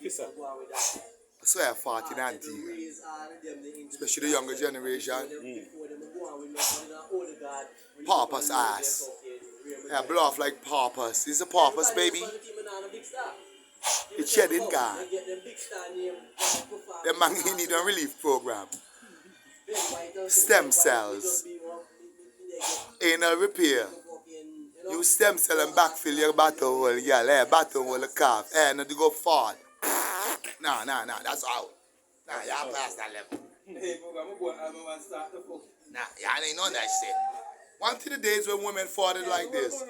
Kiss her. I swear 40 and Antigua. Especially the younger generation. Papa's ass. Yeah, blow off like Papa's. He's a Papa's baby. It's shedding God. The man he need a relief program. Stem cells. Anal repair. Use stem cell and backfill your butthole, yeah, butthole, the calf. Not to go far. Nah, that's out. Nah, y'all past that level. Nah, y'all ain't on that shit. One of the days when women fought it like this.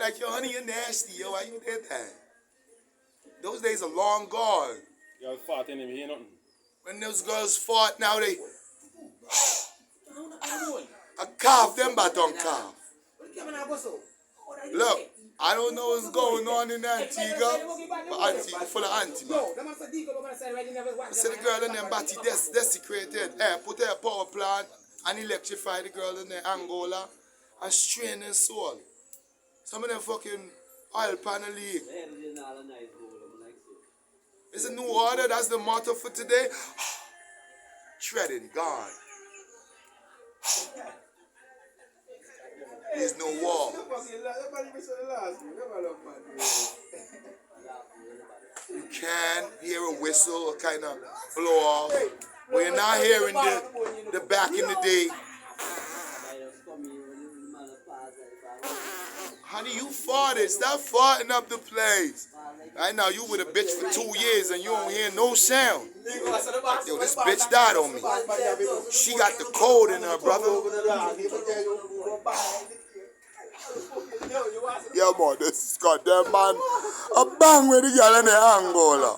Like, yo, honey, you're nasty, yo, why you did that? Those days are long gone. Y'all fought in him, he ain't nothing. When those girls fought, now they... I calf them but don't calf. Look, I don't know what's going on in Antigua, but Antigua full of anti-man. I see the girl in them body desecrated. Put her power plant and electrify the girl in the Angola and strain her soul. Some of them fucking oil panel leak. It's a new order, that's the motto for today. Shredding God. There's no war. You can hear a whistle, a kind of blow off, but you're not hearing the back in the day. Honey, you farted. Stop farting up the place. Right now, you with a bitch for 2 years and you don't hear no sound. Yo, this bitch died on me. She got the cold in her, brother. Yo, man, this is goddamn man. A bang with the girl in the Angola.